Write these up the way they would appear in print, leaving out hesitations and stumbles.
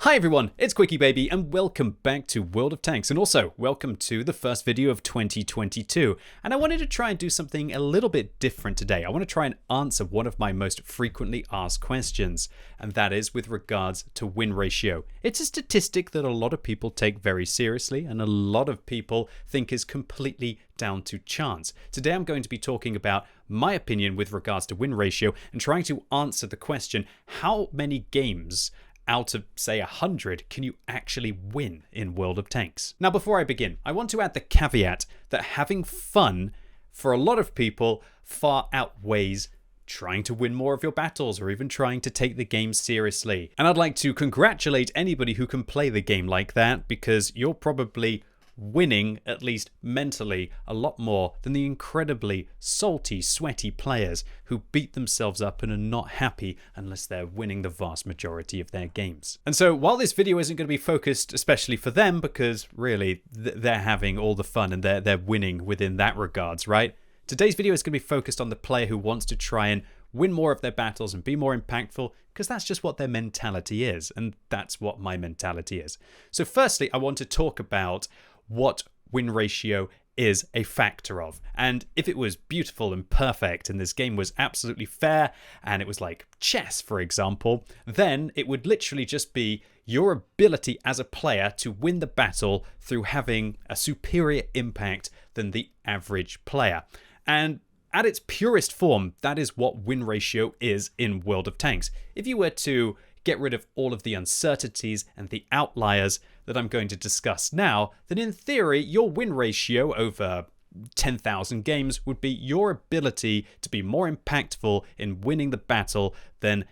Hi everyone, it's QuickyBaby and welcome back to World of Tanks, and also welcome to the first video of 2022. And I wanted to try and do something a little bit different today. I want to try and answer one of my most frequently asked questions, and that is with regards to win ratio. It's a statistic that a lot of people take very seriously and a lot of people think is completely down to chance. Today I'm going to be talking about my opinion with regards to win ratio and trying to answer the question, how many games out of, say, 100 can you actually win in World of Tanks? Now, before I begin, I want to add the caveat that having fun for a lot of people far outweighs trying to win more of your battles or even trying to take the game seriously. And I'd like to congratulate anybody who can play the game like that, because you're probably winning, at least mentally, a lot more than the incredibly salty, sweaty players who beat themselves up and are not happy unless they're winning the vast majority of their games. And so while this video isn't going to be focused especially for them, because really they're having all the fun and they're winning within that regards, right? Today's video is going to be focused on the player who wants to try and win more of their battles and be more impactful, because that's just what their mentality is, and that's what my mentality is. So firstly, I want to talk about what win ratio is a factor of. And if it was beautiful and perfect and this game was absolutely fair and it was like chess, for example, then it would literally just be your ability as a player to win the battle through having a superior impact than the average player. And at its purest form, that is what win ratio is in World of Tanks. If you were to get rid of all of the uncertainties and the outliers that I'm going to discuss now, then in theory, your win ratio over 10,000 games would be your ability to be more impactful in winning the battle than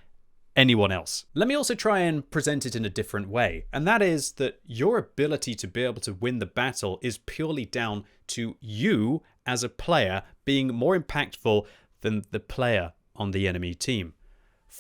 anyone else. Let me also try and present it in a different way, and that is that your ability to be able to win the battle is purely down to you as a player being more impactful than the player on the enemy team.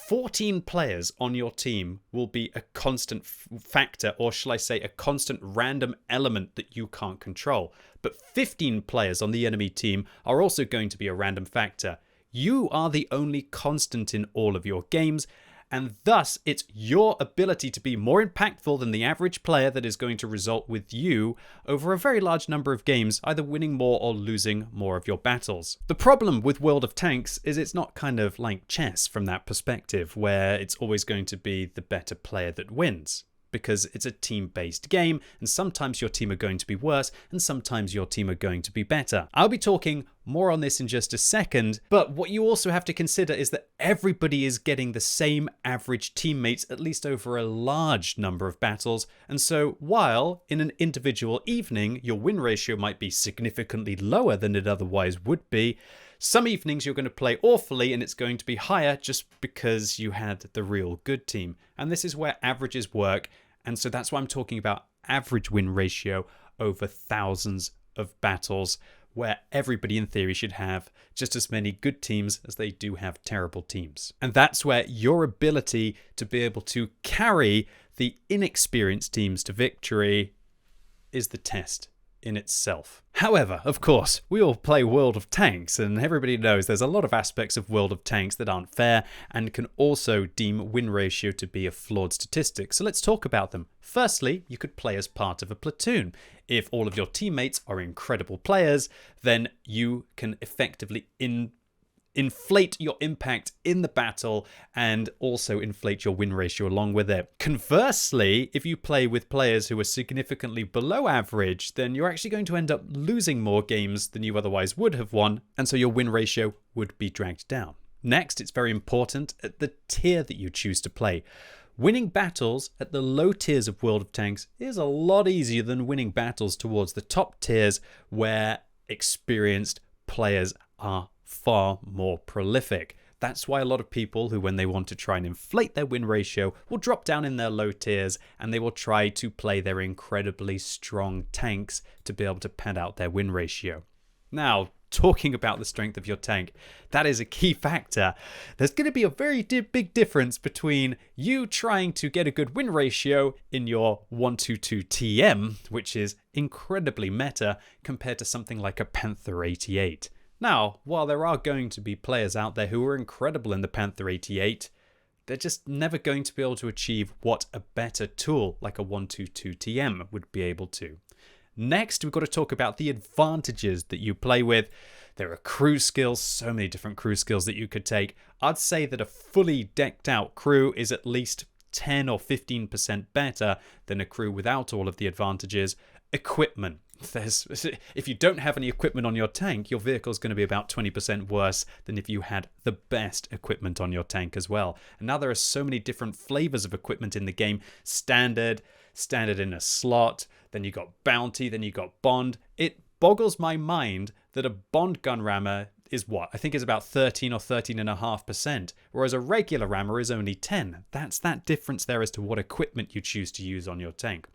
14 players on your team will be a constant factor, or shall I say a constant random element that you can't control. But 15 players on the enemy team are also going to be a random factor. You are the only constant in all of your games, and thus it's your ability to be more impactful than the average player that is going to result with you over a very large number of games, either winning more or losing more of your battles. The problem with World of Tanks is it's not kind of like chess from that perspective, where it's always going to be the better player that wins, because it's a team-based game, and sometimes your team are going to be worse, and sometimes your team are going to be better. I'll be talking more on this in just a second, but what you also have to consider is that everybody is getting the same average teammates, at least over a large number of battles, and so while in an individual evening, your win ratio might be significantly lower than it otherwise would be, some evenings you're going to play awfully and it's going to be higher just because you had the real good team. And this is where averages work. And so that's why I'm talking about average win ratio over thousands of battles, where everybody in theory should have just as many good teams as they do have terrible teams. And that's where your ability to be able to carry the inexperienced teams to victory is the test in itself. However, of course, we all play World of Tanks, and everybody knows there's a lot of aspects of World of Tanks that aren't fair and can also deem win ratio to be a flawed statistic. So let's talk about them. Firstly, you could play as part of a platoon. If all of your teammates are incredible players, then you can effectively inflate your impact in the battle and also inflate your win ratio along with it. Conversely, if you play with players who are significantly below average, then you're actually going to end up losing more games than you otherwise would have won, and so your win ratio would be dragged down. Next, it's very important at the tier that you choose to play. Winning battles at the low tiers of World of Tanks is a lot easier than winning battles towards the top tiers, where experienced players are far more prolific. That's why a lot of people who, when they want to try and inflate their win ratio, will drop down in their low tiers and they will try to play their incredibly strong tanks to be able to pad out their win ratio. Now, talking about the strength of your tank, that is a key factor. There's going to be a very big difference between you trying to get a good win ratio in your 122 TM, which is incredibly meta, compared to something like a Panther 88. Now, while there are going to be players out there who are incredible in the Panther 88, they're just never going to be able to achieve what a better tool like a 122 TM would be able to. Next, we've got to talk about the advantages that you play with. There are crew skills, so many different crew skills that you could take. I'd say that a fully decked out crew is at least 10 or 15% better than a crew without all of the advantages. Equipment. If you don't have any equipment on your tank, your vehicle is going to be about 20% worse than if you had the best equipment on your tank as well. And now there are so many different flavors of equipment in the game. Standard in a slot, then you got bounty, then you got bond. It boggles my mind that a bond gun rammer is what? I think is about 13 or 13.5%, whereas a regular rammer is only 10. That's that difference there as to what equipment you choose to use on your tank.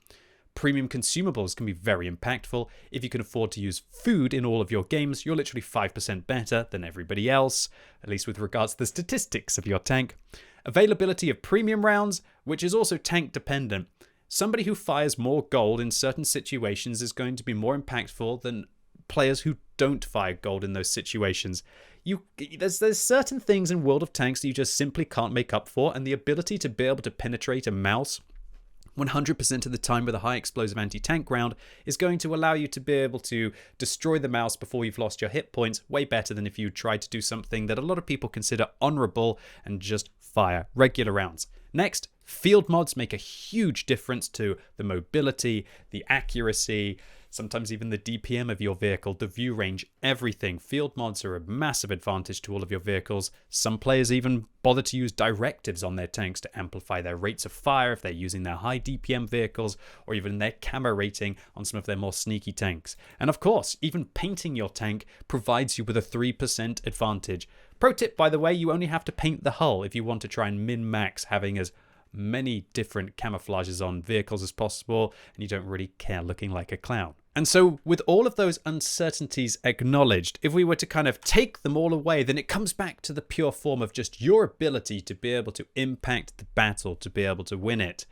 Premium consumables can be very impactful. If you can afford to use food in all of your games, you're literally 5% better than everybody else, at least with regards to the statistics of your tank. Availability of premium rounds, which is also tank dependent. Somebody who fires more gold in certain situations is going to be more impactful than players who don't fire gold in those situations. There's certain things in World of Tanks that you just simply can't make up for, and the ability to be able to penetrate a mouse 100% of the time with a high explosive anti-tank round is going to allow you to be able to destroy the mouse before you've lost your hit points, way better than if you tried to do something that a lot of people consider honorable and just fire regular rounds. Next, field mods make a huge difference to the mobility, the accuracy, sometimes even the DPM of your vehicle, the view range, everything. Field mods are a massive advantage to all of your vehicles. Some players even bother to use directives on their tanks to amplify their rates of fire if they're using their high DPM vehicles, or even their camo rating on some of their more sneaky tanks. And of course, even painting your tank provides you with a 3% advantage. Pro tip, by the way, you only have to paint the hull if you want to try and min-max having as many different camouflages on vehicles as possible, and you don't really care looking like a clown. And so with all of those uncertainties acknowledged, if we were to kind of take them all away, then it comes back to the pure form of just your ability to be able to impact the battle, to be able to win it.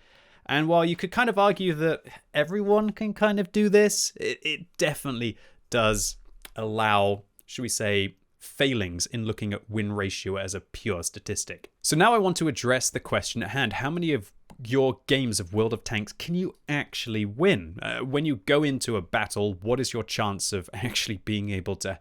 And while you could kind of argue that everyone can kind of do this, it definitely does allow, should we say, failings in looking at win ratio as a pure statistic. So now I want to address the question at hand. How many of your games of World of Tanks can you actually win? When you go into a battle, what is your chance of actually being able to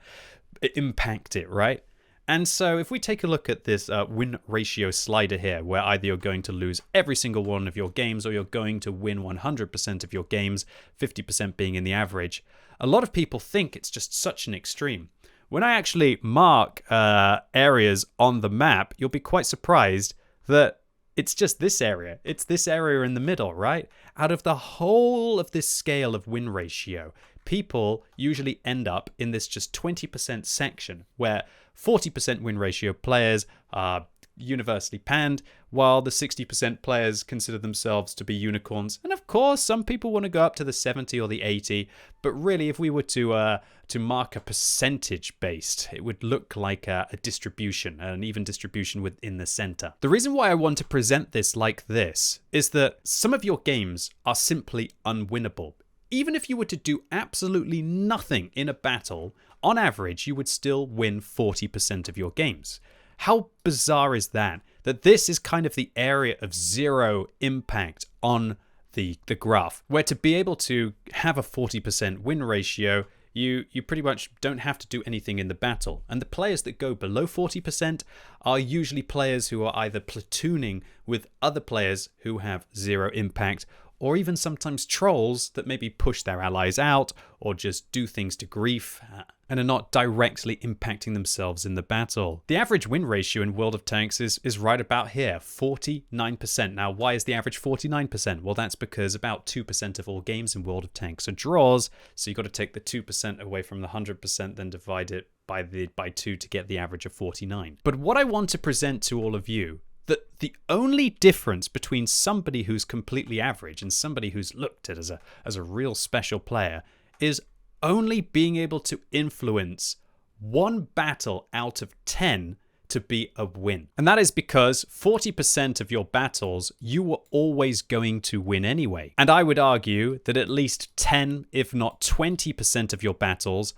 impact it, right? And so if we take a look at this win ratio slider here, where either you're going to lose every single one of your games or you're going to win 100% of your games, 50% being in the average, a lot of people think it's just such an extreme. When I actually mark areas on the map, you'll be quite surprised that it's just this area. It's this area in the middle, right? Out of the whole of this scale of win ratio, people usually end up in this just 20% section where 40% win ratio players are universally panned, while the 60% players consider themselves to be unicorns. And of course, some people want to go up to the 70 or the 80, but really, if we were to mark a percentage based, it would look like a distribution, an even distribution within the center. The reason why I want to present this like this is that some of your games are simply unwinnable. Even if you were to do absolutely nothing in a battle, on average, you would still win 40% of your games. How bizarre is that? That this is kind of the area of zero impact on the graph, where to be able to have a 40% win ratio, you pretty much don't have to do anything in the battle. And the players that go below 40% are usually players who are either platooning with other players who have zero impact, or even sometimes trolls that maybe push their allies out or just do things to grief and are not directly impacting themselves in the battle. The average win ratio in World of Tanks is right about here, 49%. Now, why is the average 49%? Well, that's because about 2% of all games in World of Tanks are draws, so you've got to take the 2% away from the 100%, then divide it by 2 to get the average of 49. But what I want to present to all of you, that the only difference between somebody who's completely average and somebody who's looked at as a real special player is only being able to influence one battle out of 10 to be a win. And that is because 40% of your battles you were always going to win anyway. And I would argue that at least 10, if not 20% of your battles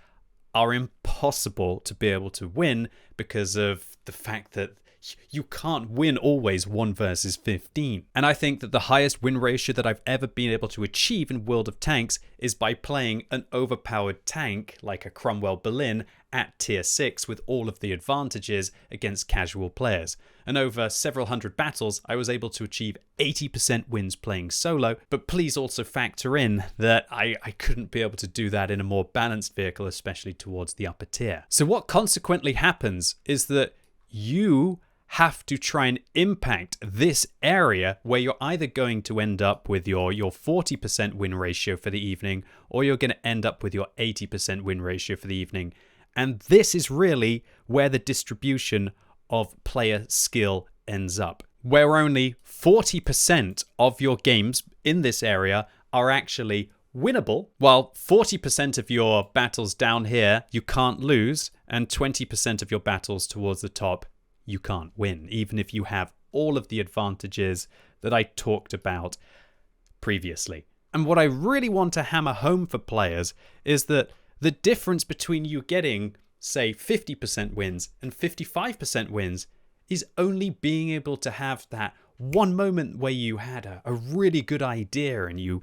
are impossible to be able to win because of the fact that you can't win always 1 versus 15. And I think that the highest win ratio that I've ever been able to achieve in World of Tanks is by playing an overpowered tank like a Cromwell Berlin at tier 6 with all of the advantages against casual players. And over several hundred battles, I was able to achieve 80% wins playing solo, but please also factor in that I couldn't be able to do that in a more balanced vehicle, especially towards the upper tier. So what consequently happens is that you have to try and impact this area where you're either going to end up with your 40% win ratio for the evening, or you're going to end up with your 80% win ratio for the evening. And this is really where the distribution of player skill ends up, where only 40% of your games in this area are actually winnable, while 40% of your battles down here you can't lose, and 20% of your battles towards the top you can't win, even if you have all of the advantages that I talked about previously. And what I really want to hammer home for players is that the difference between you getting, say, 50% wins and 55% wins is only being able to have that one moment where you had a really good idea and you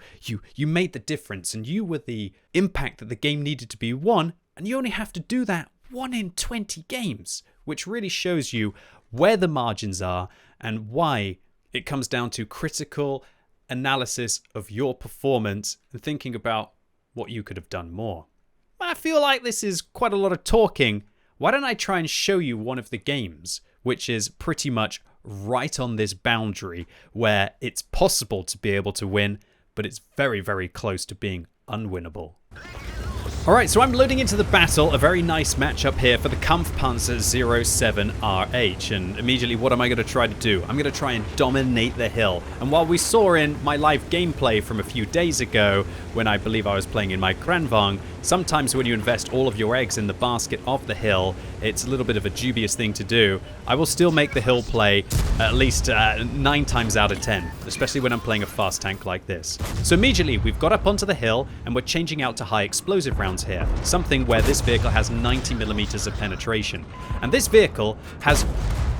made the difference and you were the impact that the game needed to be won, and you only have to do that 1 in 20 games, which really shows you where the margins are and why it comes down to critical analysis of your performance and thinking about what you could have done more. I feel like this is quite a lot of talking. Why don't I try and show you one of the games, which is pretty much right on this boundary where it's possible to be able to win, but it's very, very close to being unwinnable. Alright, so I'm loading into the battle, a very nice matchup here for the Kampfpanzer 07RH, and immediately what am I going to try to do? I'm going to try and dominate the hill. And while we saw in my live gameplay from a few days ago, when I believe I was playing in my Kranvang, sometimes when you invest all of your eggs in the basket of the hill, it's a little bit of a dubious thing to do. I will still make the hill play at least 9 times out of 10, especially when I'm playing a fast tank like this. So immediately we've got up onto the hill and we're changing out to high explosive rounds here, something where this vehicle has 90mm of penetration. And this vehicle has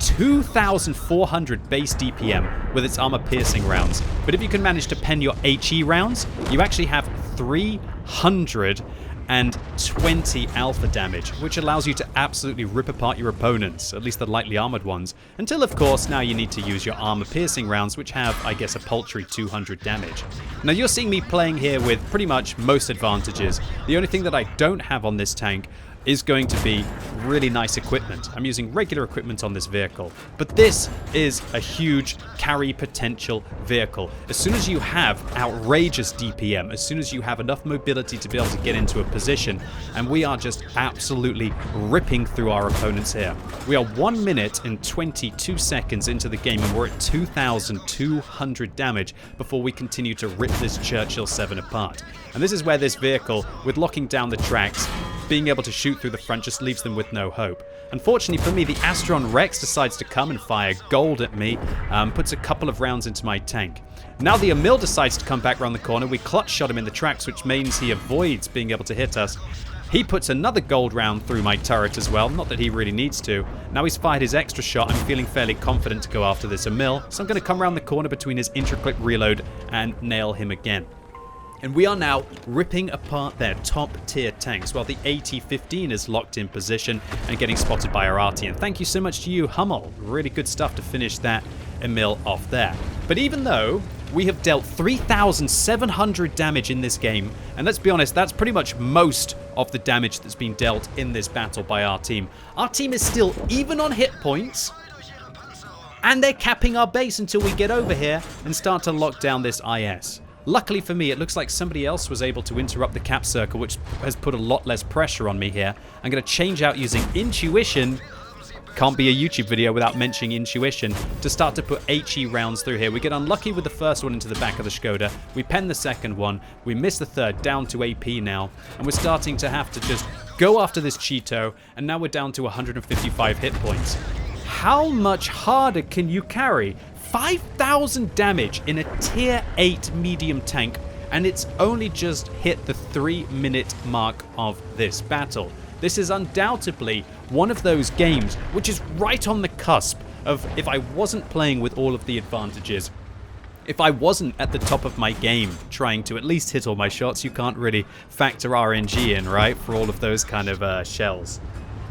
2,400 base DPM with its armor-piercing rounds. But if you can manage to pen your HE rounds, you actually have 320 alpha damage, which allows you to absolutely rip apart your opponents, at least the lightly armored ones, until of course now you need to use your armor-piercing rounds, which have, I guess, a paltry 200 damage. Now you're seeing me playing here with pretty much most advantages. The only thing that I don't have on this tank is going to be really nice equipment. I'm using regular equipment on this vehicle, but this is a huge carry potential vehicle. As soon as you have outrageous DPM, as soon as you have enough mobility to be able to get into a position, and we are just absolutely ripping through our opponents here. We are 1 minute and 22 seconds into the game and we're at 2,200 damage before we continue to rip this Churchill 7 apart. And this is where this vehicle, with locking down the tracks, being able to shoot through the front just leaves them with no hope. Unfortunately for me, the Astron Rex decides to come and fire gold at me, puts a couple of rounds into my tank. Now the Emil decides to come back around the corner. We clutch shot him in the tracks, which means he avoids being able to hit us. He puts another gold round through my turret as well, not that he really needs to. Now he's fired his extra shot. I'm feeling fairly confident to go after this Emil, so I'm going to come around the corner between his intra-clip reload and nail him again. And we are now ripping apart their top tier tanks while the AT-15 is locked in position and getting spotted by our arty. And thank you so much to you, Hummel. Really good stuff to finish that Emil off there. But even though we have dealt 3,700 damage in this game, and let's be honest, that's pretty much most of the damage that's been dealt in this battle by our team. Our team is still even on hit points, and they're capping our base until we get over here and start to lock down this IS. Luckily for me, it looks like somebody else was able to interrupt the cap circle, which has put a lot less pressure on me here. I'm going to change out using Intuition. Can't be a YouTube video without mentioning Intuition, to start to put HE rounds through here. We get unlucky with the first one into the back of the Skoda. We pen the second one. We miss the third, down to AP now. And we're starting to have to just go after this Cheeto. And now we're down to 155 hit points. How much harder can you carry 5,000 damage in a tier 8 medium tank, and it's only just hit the 3-minute mark of this battle? This is undoubtedly one of those games which is right on the cusp of if I wasn't playing with all of the advantages, if I wasn't at the top of my game trying to at least hit all my shots, you can't really factor RNG in, right, for all of those kind of shells.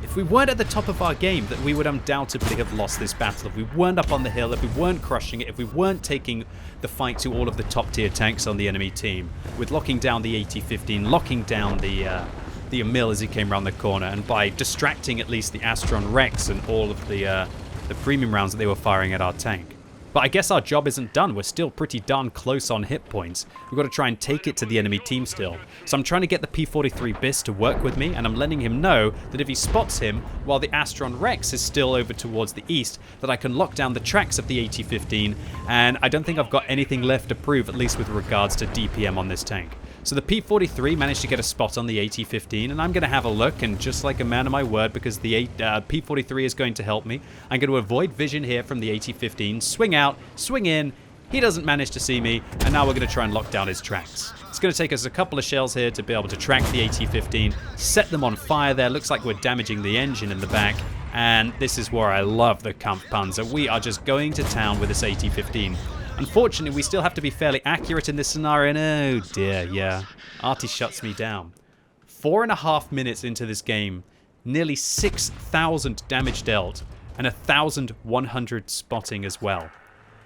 If we weren't at the top of our game, that we would undoubtedly have lost this battle. If we weren't up on the hill, if we weren't crushing it, if we weren't taking the fight to all of the top tier tanks on the enemy team, with locking down the AT-15, locking down the Emil as he came around the corner, and by distracting at least the Astron Rex and all of the premium rounds that they were firing at our tank. But I guess our job isn't done. We're still pretty darn close on hit points. We've got to try and take it to the enemy team still. So I'm trying to get the P-43 Bis to work with me, and I'm letting him know that if he spots him while the Astron Rex is still over towards the east, that I can lock down the tracks of the AT-15, and I don't think I've got anything left to prove, at least with regards to DPM on this tank. So the P-43 managed to get a spot on the AT-15, and I'm going to have a look, and just like a man of my word, because the P-43 is going to help me, I'm going to avoid vision here from the AT-15, swing out, swing in, he doesn't manage to see me, and now we're going to try and lock down his tracks. It's going to take us a couple of shells here to be able to track the AT-15, set them on fire there, looks like we're damaging the engine in the back, and this is where I love the Kampfpanzer. We are just going to town with this AT-15. Unfortunately, we still have to be fairly accurate in this scenario, and oh dear, yeah, Artie shuts me down. 4.5 minutes into this game, nearly 6,000 damage dealt, and 1,100 spotting as well.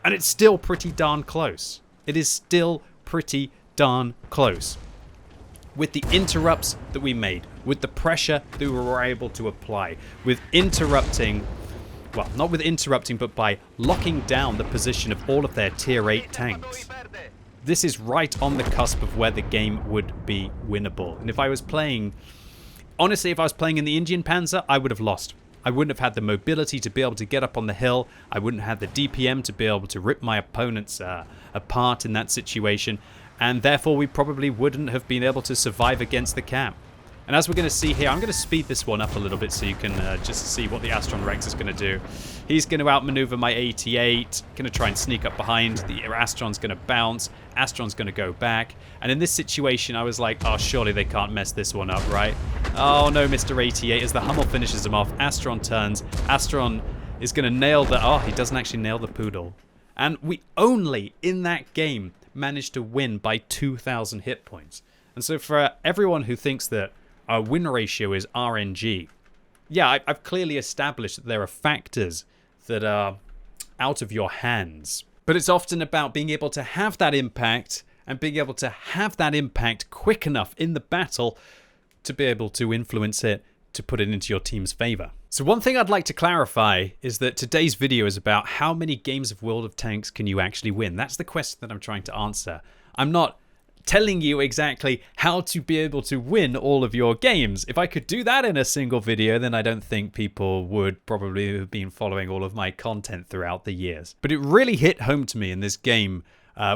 And it's still pretty darn close. It is still pretty darn close. With the interrupts that we made, with the pressure that we were able to apply, with interrupting... Well, not with interrupting, but by locking down the position of all of their tier 8 tanks. This is right on the cusp of where the game would be winnable. And if I was playing... Honestly, if I was playing in the Indian Panzer, I would have lost. I wouldn't have had the mobility to be able to get up on the hill. I wouldn't have the DPM to be able to rip my opponents apart in that situation. And therefore, we probably wouldn't have been able to survive against the camp. And as we're going to see here, I'm going to speed this one up a little bit so you can just see what the Astron Rex is going to do. He's going to outmaneuver my 88, going to try and sneak up behind. The Astron's going to bounce. Astron's going to go back. And in this situation, I was like, oh, surely they can't mess this one up, right? Oh, no, Mr. 88. As the Hummel finishes him off, Astron turns. Astron is going to nail the... Oh, he doesn't actually nail the Poodle. And we only, in that game, managed to win by 2,000 hit points. And so for everyone who thinks that our win ratio is RNG. Yeah, I've clearly established that there are factors that are out of your hands. But it's often about being able to have that impact and being able to have that impact quick enough in the battle to be able to influence it, to put it into your team's favor. So one thing I'd like to clarify is that today's video is about how many games of World of Tanks can you actually win. That's the question that I'm trying to answer. I'm not telling you exactly how to be able to win all of your games. If I could do that in a single video, then I don't think people would probably have been following all of my content throughout the years. But it really hit home to me in this game,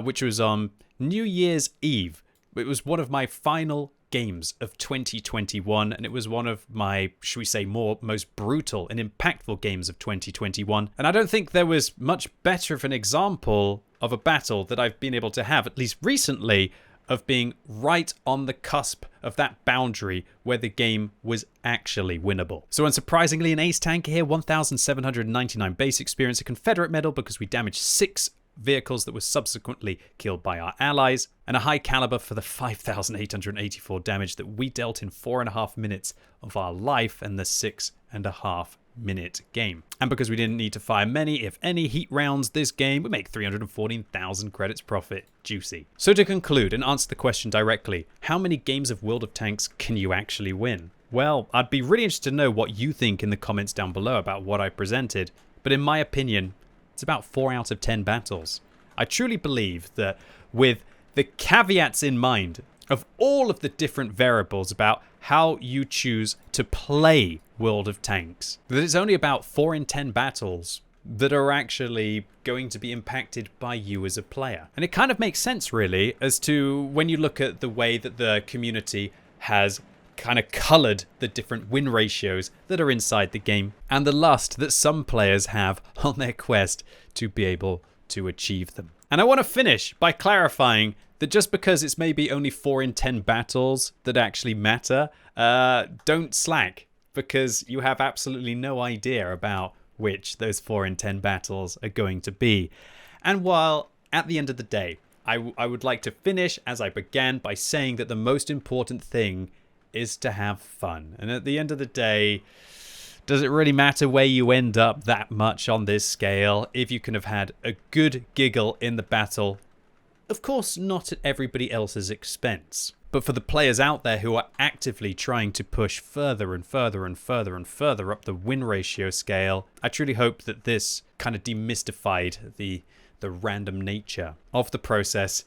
which was on New Year's Eve. It was one of my final games of 2021, and it was one of my, should we say, most brutal and impactful games of 2021. And I don't think there was much better of an example of a battle that I've been able to have, at least recently, of being right on the cusp of that boundary where the game was actually winnable. So unsurprisingly, an ace tanker here, 1,799 base experience, a Confederate medal because we damaged 6 vehicles that were subsequently killed by our allies, and a high caliber for the 5,884 damage that we dealt in 4.5 minutes of our life and the 6.5 minute game. And because we didn't need to fire many, if any, heat rounds this game, we make 314,000 credits profit. Juicy. So to conclude and answer the question directly, how many games of World of Tanks can you actually win? Well, I'd be really interested to know what you think in the comments down below about what I presented, but in my opinion, it's about 4 out of 10 battles. I truly believe that with the caveats in mind of all of the different variables about how you choose to play World of Tanks, that it's only about 4 in 10 battles that are actually going to be impacted by you as a player. And it kind of makes sense, really, as to when you look at the way that the community has kind of colored the different win ratios that are inside the game and the lust that some players have on their quest to be able to achieve them. And I want to finish by clarifying that just because it's maybe only 4 in 10 battles that actually matter, don't slack, because you have absolutely no idea about which those 4 in 10 battles are going to be. And while at the end of the day, I would like to finish as I began by saying that the most important thing is to have fun. And at the end of the day, does it really matter where you end up that much on this scale if you can have had a good giggle in the battle? Of course, not at everybody else's expense. But for the players out there who are actively trying to push further and further and further and further up the win ratio scale, I truly hope that this kind of demystified the random nature of the process,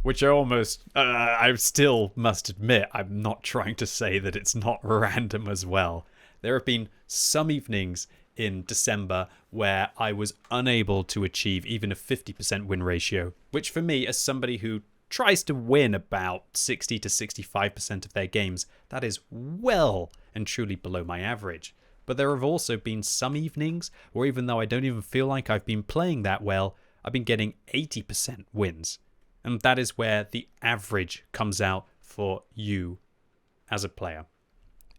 which I still must admit, I'm not trying to say that it's not random as well. There have been some evenings in December where I was unable to achieve even a 50% win ratio, which for me, as somebody who tries to win about 60 to 65% of their games, that is well and truly below my average. But there have also been some evenings where, even though I don't even feel like I've been playing that well, I've been getting 80% wins. And that is where the average comes out for you as a player.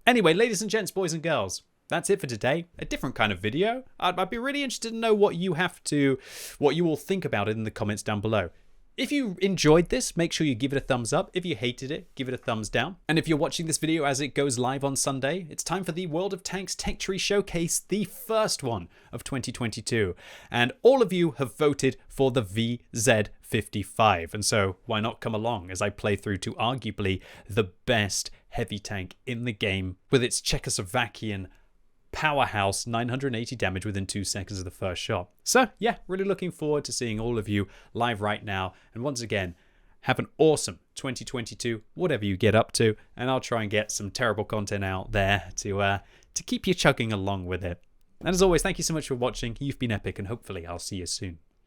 Anyway, ladies and gents, boys and girls, that's it for today. A different kind of video. I'd be really interested to know what you all think about it in the comments down below. If you enjoyed this, make sure you give it a thumbs up. If you hated it, give it a thumbs down. And if you're watching this video as it goes live on Sunday, it's time for the World of Tanks Tech Tree Showcase, the first one of 2022. And all of you have voted for the VZ55. And so why not come along as I play through to arguably the best heavy tank in the game with its Czechoslovakian powerhouse 980 damage within 2 seconds of the first shot. So yeah, really looking forward to seeing all of you live right now. And once again, have an awesome 2022, whatever you get up to, and I'll try and get some terrible content out there to keep you chugging along with it. And as always, thank you so much for watching. You've been epic, and hopefully I'll see you soon.